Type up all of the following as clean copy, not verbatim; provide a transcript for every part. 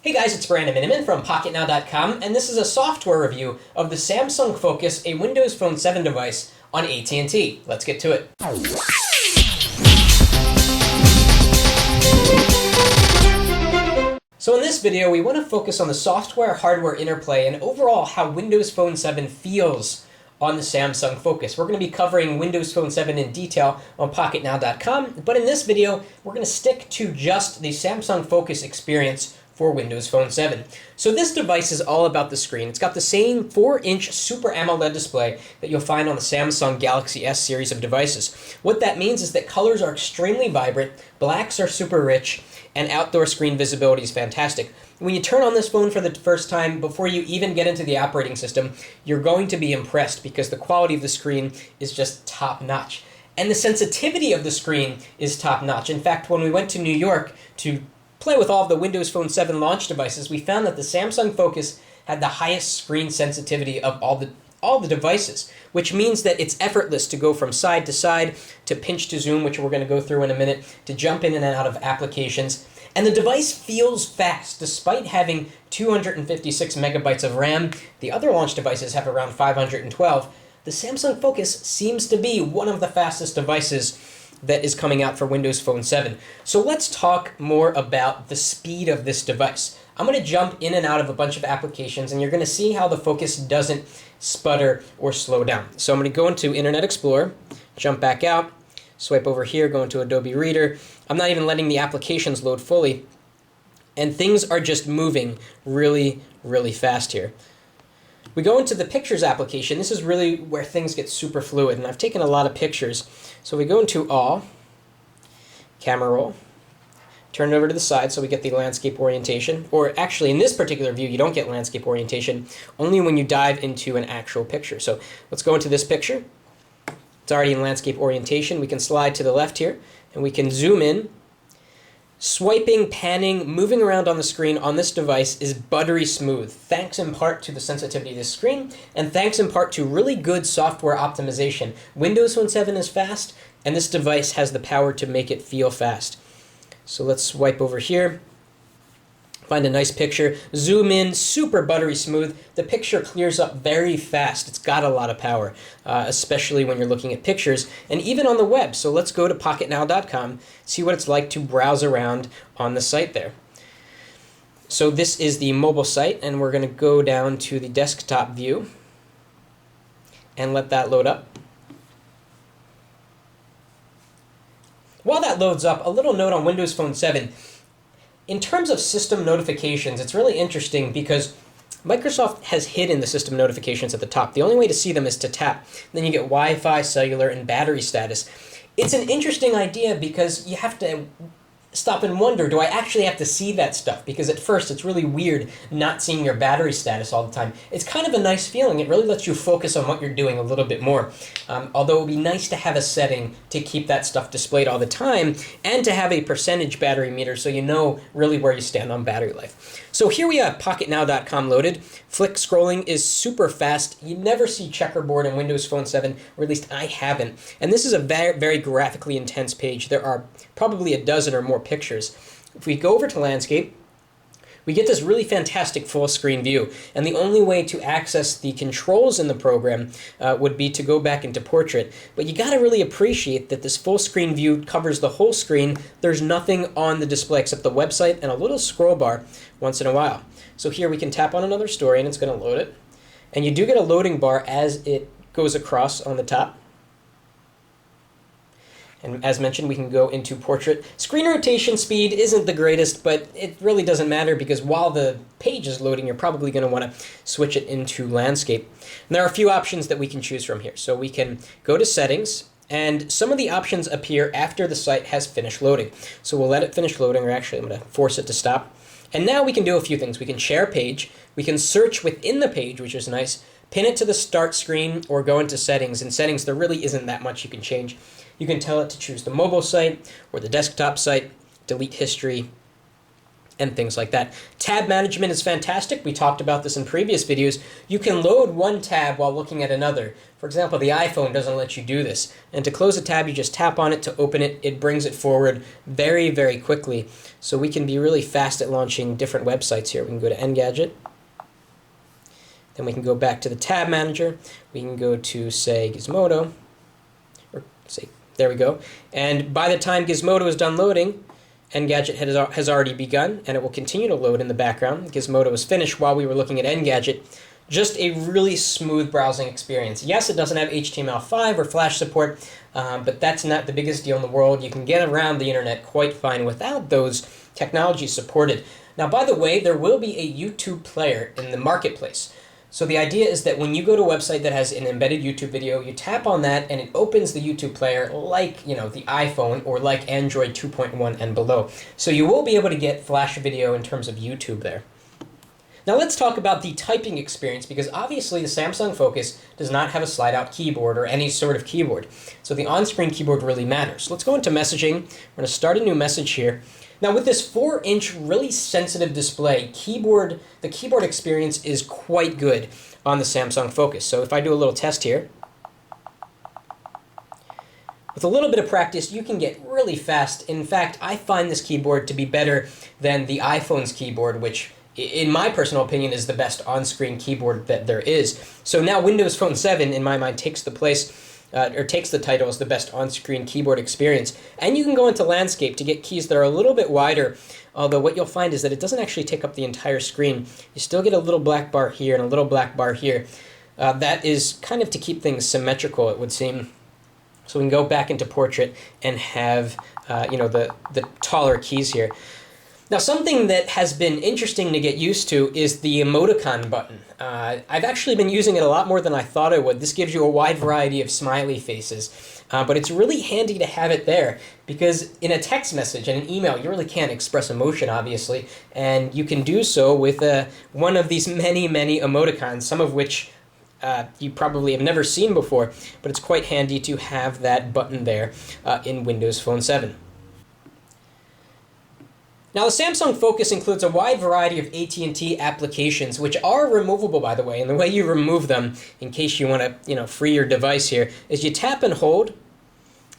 Hey guys, it's Brandon Miniman from PocketNow.com, and this is a software review of the Samsung Focus, a Windows Phone 7 device on AT&T. Let's get to it. So in this video, we want to focus on the software-hardware interplay and overall how Windows Phone 7 feels on the Samsung Focus. We're going to be covering Windows Phone 7 in detail on PocketNow.com, but in this video, we're going to stick to just the Samsung Focus experience for Windows Phone 7. So this device is all about the screen. It's got the same 4-inch Super AMOLED display that you'll find on the Samsung Galaxy S series of devices. What that means is that colors are extremely vibrant, blacks are super rich, and outdoor screen visibility is fantastic. When you turn on this phone for the first time, before you even get into the operating system, you're going to be impressed because the quality of the screen is just top-notch. And the sensitivity of the screen is top-notch. In fact, when we went to New York to play with all of the Windows Phone 7 launch devices, we found that the Samsung Focus had the highest screen sensitivity of all the devices, which means that it's effortless to go from side to side, to pinch to zoom, which we're going to go through in a minute, to jump in and out of applications. And the device feels fast, despite having 256 megabytes of RAM. The other launch devices have around 512. The Samsung Focus seems to be one of the fastest devices that is coming out for Windows Phone 7. So let's talk more about the speed of this device. I'm going to jump in and out of a bunch of applications, and you're going to see how the Focus doesn't sputter or slow down. So I'm going to go into Internet Explorer, jump back out, swipe over here, go into Adobe Reader. I'm not even letting the applications load fully, and things are just moving really, really fast here. We go into the Pictures application. This is really where things get super fluid, and I've taken a lot of pictures. So we go into All, Camera Roll, turn it over to the side so we get the landscape orientation. Or actually, in this particular view, you don't get landscape orientation, only when you dive into an actual picture. So let's go into this picture. It's already in landscape orientation. We can slide to the left here, and we can zoom in. Swiping, panning, moving around on the screen on this device is buttery smooth, thanks in part to the sensitivity of the screen, and thanks in part to really good software optimization. Windows Phone 7 is fast, and this device has the power to make it feel fast. So let's swipe over here, find a nice picture, zoom in, super buttery smooth. The picture clears up very fast. It's got a lot of power, especially when you're looking at pictures, and even on the web. So let's go to PocketNow.com, see what it's like to browse around on the site there. So this is the mobile site, and we're going to go down to the desktop view and let that load up. While that loads up, a little note on Windows Phone 7. In terms of system notifications, it's really interesting because Microsoft has hidden the system notifications at the top. The only way to see them is to tap. Then you get Wi-Fi, cellular, and battery status. It's an interesting idea because you have to stop and wonder, do I actually have to see that stuff? Because at first it's really weird not seeing your battery status all the time. It's kind of a nice feeling. It really lets you focus on what you're doing a little bit more. Although it would be nice to have a setting to keep that stuff displayed all the time and to have a percentage battery meter so you know really where you stand on battery life. So here we have PocketNow.com loaded. Flick scrolling is super fast. You never see checkerboard in Windows Phone 7, or at least I haven't. And this is a very, very graphically intense page. There are probably a dozen or more pictures. If we go over to landscape, we get this really fantastic full screen view. And the only way to access the controls in the program would be to go back into portrait. But you got to really appreciate that this full screen view covers the whole screen. There's nothing on the display except the website and a little scroll bar once in a while. So here we can tap on another story and it's going to load it. And you do get a loading bar as it goes across on the top. And as mentioned, we can go into portrait. Screen rotation speed isn't the greatest, but it really doesn't matter because while the page is loading, you're probably going to want to switch it into landscape. And there are a few options that we can choose from here. So we can go to settings, and some of the options appear after the site has finished loading. So we'll let it finish loading, or actually I'm going to force it to stop. And now we can do a few things. We can share a page, we can search within the page, which is nice, pin it to the start screen, or go into settings. In settings, there really isn't that much you can change. You can tell it to choose the mobile site or the desktop site, delete history, and things like that. Tab management is fantastic. We talked about this in previous videos. You can load one tab while looking at another. For example, the iPhone doesn't let you do this. And to close a tab, you just tap on it to open it. It brings it forward very, very quickly. So we can be really fast at launching different websites here. We can go to Engadget. Then we can go back to the tab manager. We can go to, say, Gizmodo. Or say, there we go. And by the time Gizmodo is done loading, Engadget has already begun, and it will continue to load in the background. Gizmodo was finished while we were looking at Engadget. Just a really smooth browsing experience. Yes, it doesn't have HTML5 or Flash support, but that's not the biggest deal in the world. You can get around the internet quite fine without those technologies supported. Now, by the way, there will be a YouTube player in the marketplace. So the idea is that when you go to a website that has an embedded YouTube video, you tap on that and it opens the YouTube player like, the iPhone or like Android 2.1 and below. So you will be able to get Flash video in terms of YouTube there. Now let's talk about the typing experience, because obviously the Samsung Focus does not have a slide-out keyboard or any sort of keyboard. So the on-screen keyboard really matters. Let's go into messaging. We're going to start a new message here. Now with this 4-inch really sensitive display, the keyboard experience is quite good on the Samsung Focus. So if I do a little test here, with a little bit of practice, you can get really fast. In fact, I find this keyboard to be better than the iPhone's keyboard, which in my personal opinion is the best on-screen keyboard that there is. So now Windows Phone 7, in my mind, takes the title as the best on-screen keyboard experience. And you can go into landscape to get keys that are a little bit wider, although what you'll find is that it doesn't actually take up the entire screen. You still get a little black bar here and a little black bar here. That is kind of to keep things symmetrical, it would seem. So we can go back into portrait and have the taller keys here. Now, something that has been interesting to get used to is the emoticon button. I've actually been using it a lot more than I thought I would. This gives you a wide variety of smiley faces, but it's really handy to have it there because in a text message and an email, you really can't express emotion, obviously, and you can do so with one of these many, many emoticons, some of which you probably have never seen before, but it's quite handy to have that button there in Windows Phone 7. Now, the Samsung Focus includes a wide variety of AT&T applications, which are removable, by the way. And the way you remove them, in case you want to, free your device here, is you tap and hold,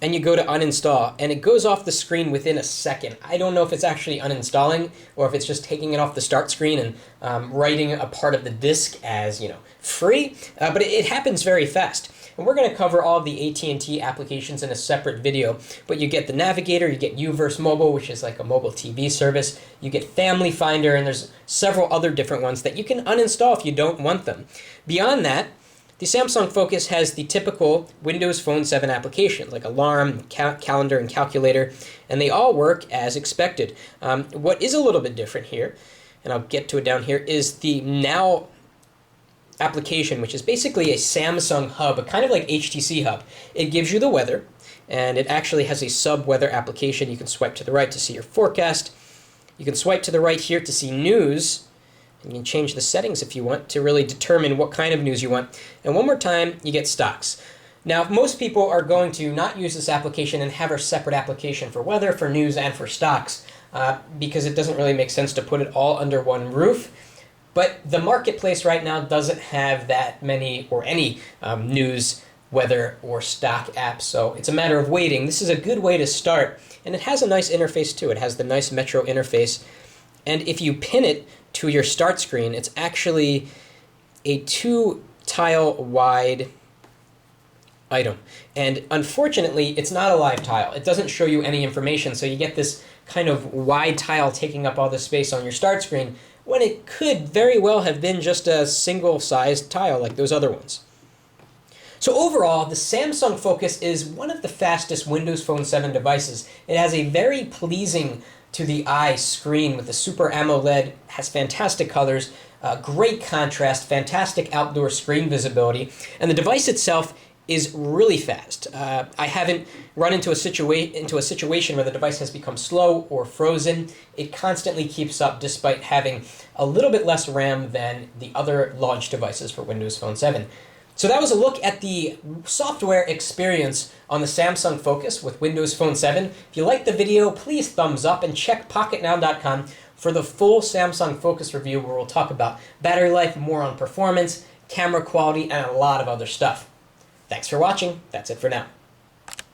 and you go to uninstall, and it goes off the screen within a second. I don't know if it's actually uninstalling or if it's just taking it off the start screen and writing a part of the disk as, free, but it happens very fast. And we're going to cover all of the AT&T applications in a separate video, but you get the Navigator, you get Uverse Mobile, which is like a mobile TV service, you get Family Finder, and there's several other different ones that you can uninstall if you don't want them. Beyond that, the Samsung Focus has the typical Windows Phone 7 applications, like Alarm, Calendar, and Calculator, and they all work as expected. What is a little bit different here, and I'll get to it down here, is the Now application, which is basically a Samsung hub, kind of like HTC Hub. It gives you the weather, and it actually has a sub-weather application. You can swipe to the right to see your forecast. You can swipe to the right here to see news, and you can change the settings if you want to really determine what kind of news you want. And one more time, you get stocks. Now, most people are going to not use this application and have a separate application for weather, for news, and for stocks, because it doesn't really make sense to put it all under one roof. But the marketplace right now doesn't have that many or any news, weather, or stock apps, so it's a matter of waiting. This is a good way to start, and it has a nice interface too. It has the nice Metro interface, and if you pin it to your start screen, it's actually a 2-tile wide item. And unfortunately, it's not a live tile. It doesn't show you any information, so you get this kind of wide tile taking up all the space on your start screen, when it could very well have been just a single-sized tile like those other ones. So overall, the Samsung Focus is one of the fastest Windows Phone 7 devices. It has a very pleasing to the eye screen with the Super AMOLED, has fantastic colors, great contrast, fantastic outdoor screen visibility, and the device itself is really fast. I haven't run into a situation where the device has become slow or frozen. It constantly keeps up despite having a little bit less RAM than the other launch devices for Windows Phone 7. So that was a look at the software experience on the Samsung Focus with Windows Phone 7. If you liked the video, please thumbs up and check PocketNow.com for the full Samsung Focus review, where we'll talk about battery life, more on performance, camera quality, and a lot of other stuff. Thanks for watching. That's it for now.